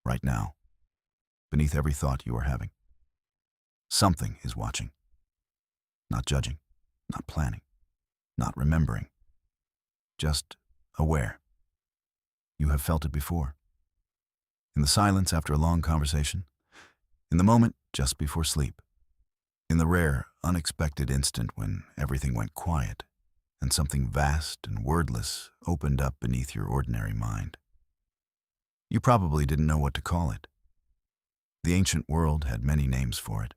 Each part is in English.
right now, beneath every thought you are having. Something is watching, not judging, not planning, not remembering, just aware. You have felt it before. In the silence after a long conversation, in the moment just before sleep, in the rare, unexpected instant when everything went quiet and something vast and wordless opened up beneath your ordinary mind. You probably didn't know what to call it. The ancient world had many names for it,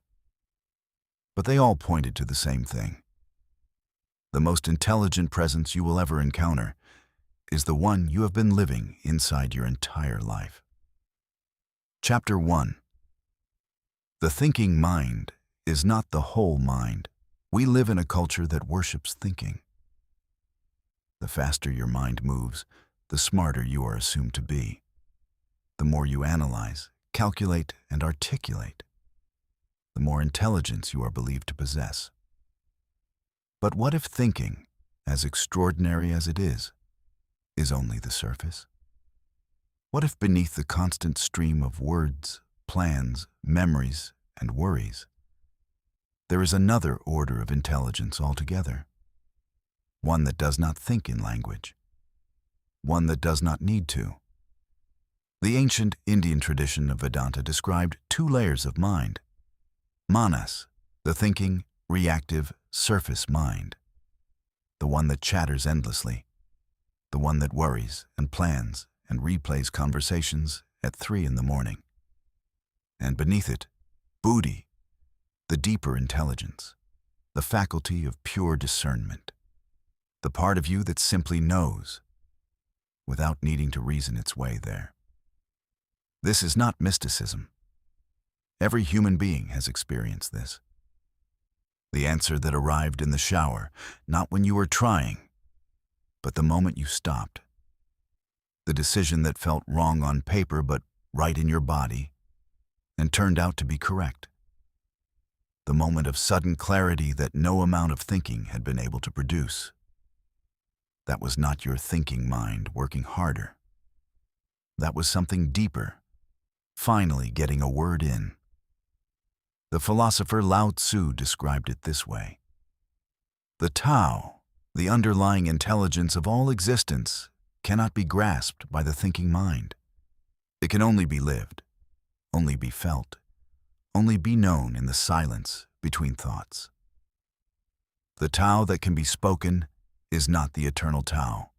but they all pointed to the same thing. The most intelligent presence you will ever encounter is the one you have been living inside your entire life. Chapter 1. The thinking mind is not the whole mind. We live in a culture that worships thinking. The faster your mind moves, the smarter you are assumed to be. The more you analyze, calculate, and articulate, the more intelligence you are believed to possess. But what if thinking, as extraordinary as it is only the surface? What if beneath the constant stream of words, plans, memories, and worries, there is another order of intelligence altogether? One that does not think in language. One that does not need to. The ancient Indian tradition of Vedanta described two layers of mind. Manas, the thinking, reactive, surface mind. The one that chatters endlessly. The one that worries and plans and replays conversations at 3 in the morning. And beneath it, Buddhi, the deeper intelligence, the faculty of pure discernment. The part of you that simply knows, without needing to reason its way there. This is not mysticism. Every human being has experienced this. The answer that arrived in the shower, not when you were trying, but the moment you stopped. The decision that felt wrong on paper but right in your body, and turned out to be correct. The moment of sudden clarity that no amount of thinking had been able to produce. That was not your thinking mind working harder. That was something deeper, finally getting a word in. The philosopher Lao Tzu described it this way. The Tao, the underlying intelligence of all existence, cannot be grasped by the thinking mind. It can only be lived, only be felt, only be known in the silence between thoughts. The Tao that can be spoken is not the eternal Tao.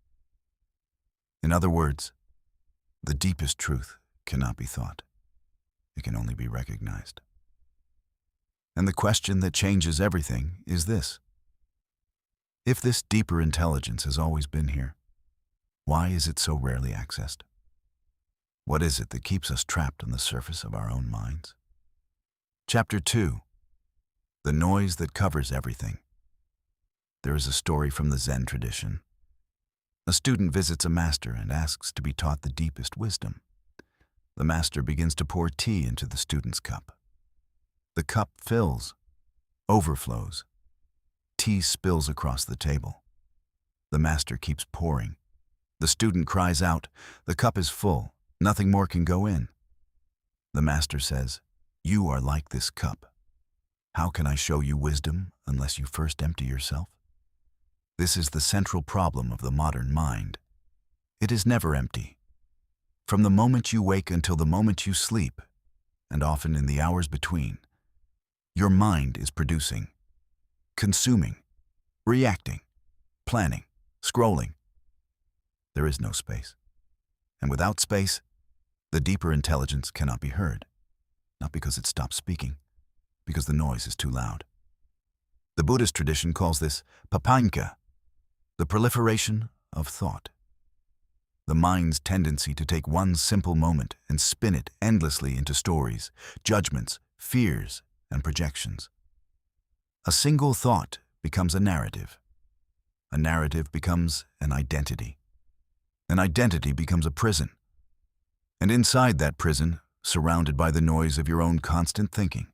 In other words, the deepest truth cannot be thought. It can only be recognized. And the question that changes everything is this. If this deeper intelligence has always been here, why is it so rarely accessed? What is it that keeps us trapped on the surface of our own minds? Chapter 2. The noise that covers everything. There is a story from the Zen tradition. A student visits a master and asks to be taught the deepest wisdom. The master begins to pour tea into the student's cup. The cup fills, overflows. Tea spills across the table. The master keeps pouring. The student cries out, "The cup is full, nothing more can go in." The master says, "You are like this cup. How can I show you wisdom unless you first empty yourself?" This is the central problem of the modern mind. It is never empty. From the moment you wake until the moment you sleep, and often in the hours between, your mind is producing, consuming, reacting, planning, scrolling. There is no space. And without space, the deeper intelligence cannot be heard. Not because it stops speaking, because the noise is too loud. The Buddhist tradition calls this papanka, the proliferation of thought. The mind's tendency to take one simple moment and spin it endlessly into stories, judgments, fears, and projections. A single thought becomes a narrative. A narrative becomes an identity. An identity becomes a prison. And inside that prison, surrounded by the noise of your own constant thinking,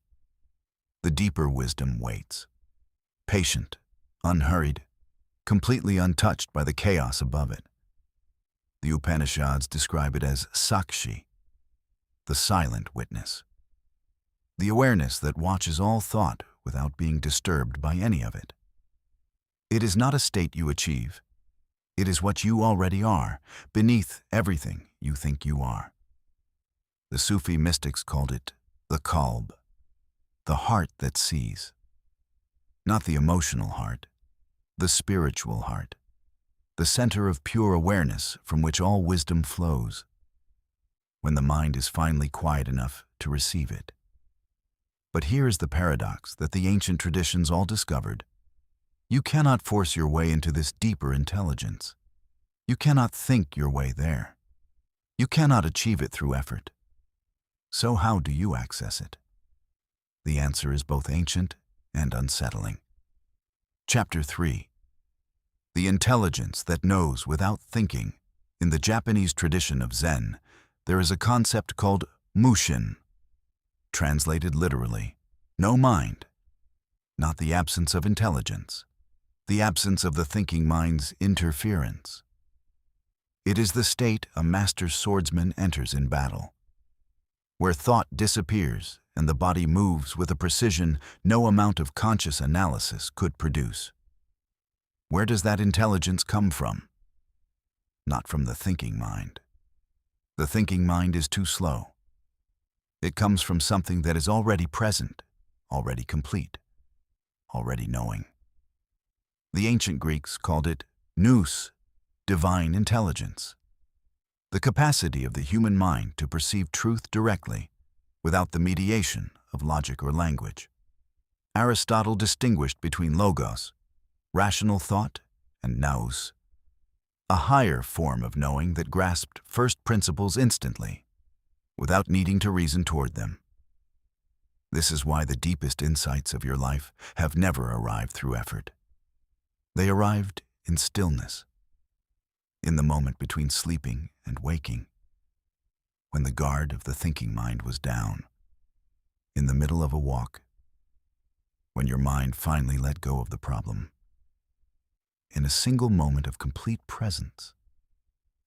the deeper wisdom waits. Patient, unhurried, completely untouched by the chaos above it. The Upanishads describe it as sakshi. the silent witness. The awareness that watches all thought without being disturbed by any of it. It is not a state you achieve. It is what you already are, beneath everything you think you are. The Sufi mystics called it the qalb, the heart that sees. Not the emotional heart, the spiritual heart, the center of pure awareness from which all wisdom flows, when the mind is finally quiet enough to receive it. But here is the paradox that the ancient traditions all discovered. You cannot force your way into this deeper intelligence. You cannot think your way there. You cannot achieve it through effort. So how do you access it? The answer is both ancient and unsettling. Chapter 3. The intelligence that knows without thinking. In the Japanese tradition of Zen, there is a concept called mushin, translated literally, no mind, not the absence of intelligence, the absence of the thinking mind's interference. It is the state a master swordsman enters in battle, where thought disappears and the body moves with a precision no amount of conscious analysis could produce. Where does that intelligence come from? Not from the thinking mind. The thinking mind is too slow. It comes from something that is already present, already complete, already knowing. The ancient Greeks called it nous, divine intelligence, the capacity of the human mind to perceive truth directly, without the mediation of logic or language. Aristotle distinguished between logos, rational thought, and nous, a higher form of knowing that grasped first principles instantly, without needing to reason toward them. This is why the deepest insights of your life have never arrived through effort. They arrived in stillness, in the moment between sleeping and waking, when the guard of the thinking mind was down, in the middle of a walk, when your mind finally let go of the problem, in a single moment of complete presence,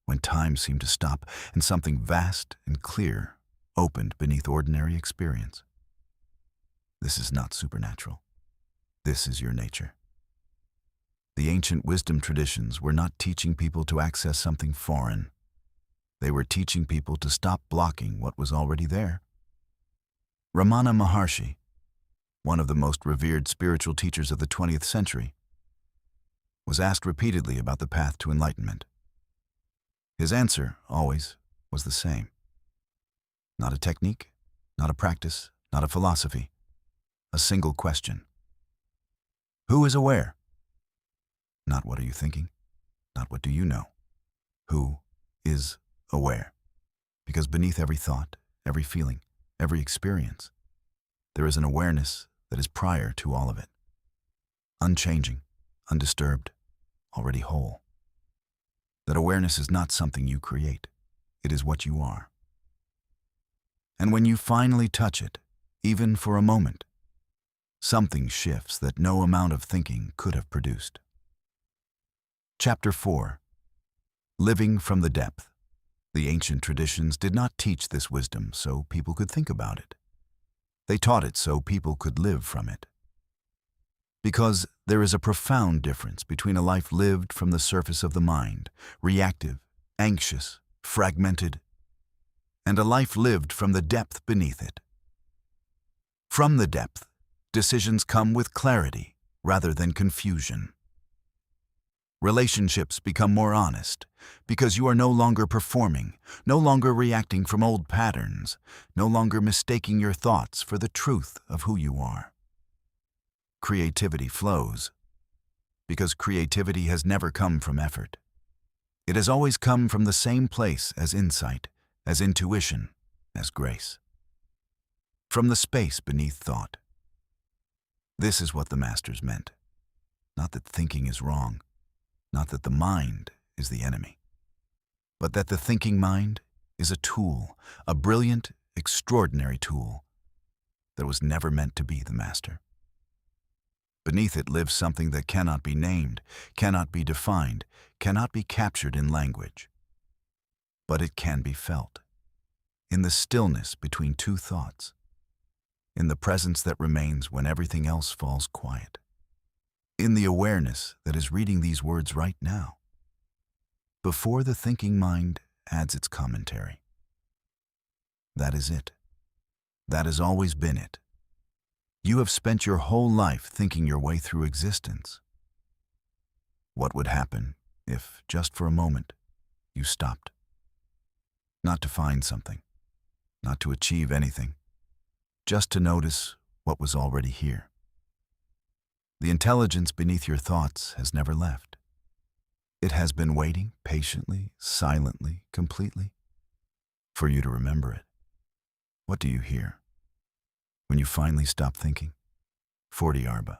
when time seemed to stop and something vast and clear opened beneath ordinary experience. This is not supernatural. This is your nature. The ancient wisdom traditions were not teaching people to access something foreign. They were teaching people to stop blocking what was already there. Ramana Maharshi, one of the most revered spiritual teachers of the 20th century, was asked repeatedly about the path to enlightenment. His answer, always, was the same. Not a technique, not a practice, not a philosophy. A single question. Who is aware? Not what are you thinking, not what do you know. Who is aware? Because beneath every thought, every feeling, every experience, there is an awareness that is prior to all of it. Unchanging, undisturbed, already whole. That awareness is not something you create. It is what you are. And when you finally touch it, even for a moment, something shifts that no amount of thinking could have produced. Chapter 4. Living from the depth. The ancient traditions did not teach this wisdom so people could think about it. They taught it so people could live from it. Because there is a profound difference between a life lived from the surface of the mind, reactive, anxious, fragmented, and a life lived from the depth beneath it. From the depth, decisions come with clarity rather than confusion. Relationships become more honest because you are no longer performing, no longer reacting from old patterns, no longer mistaking your thoughts for the truth of who you are. Creativity flows because creativity has never come from effort. It has always come from the same place as insight, as intuition, as grace. From the space beneath thought. This is what the masters meant. Not that thinking is wrong, not that the mind is the enemy, but that the thinking mind is a tool, a brilliant, extraordinary tool that was never meant to be the master. Beneath it lives something that cannot be named, cannot be defined, cannot be captured in language. But it can be felt. in the stillness between two thoughts, in the presence that remains when everything else falls quiet, in the awareness that is reading these words right now, before the thinking mind adds its commentary. That is it. That has always been it. You have spent your whole life thinking your way through existence. What would happen if, just for a moment, you stopped? Not to find something, not to achieve anything, just to notice what was already here. The intelligence beneath your thoughts has never left. It has been waiting patiently, silently, completely, for you to remember it. What do you hear when you finally stop thinking? 40 Arba.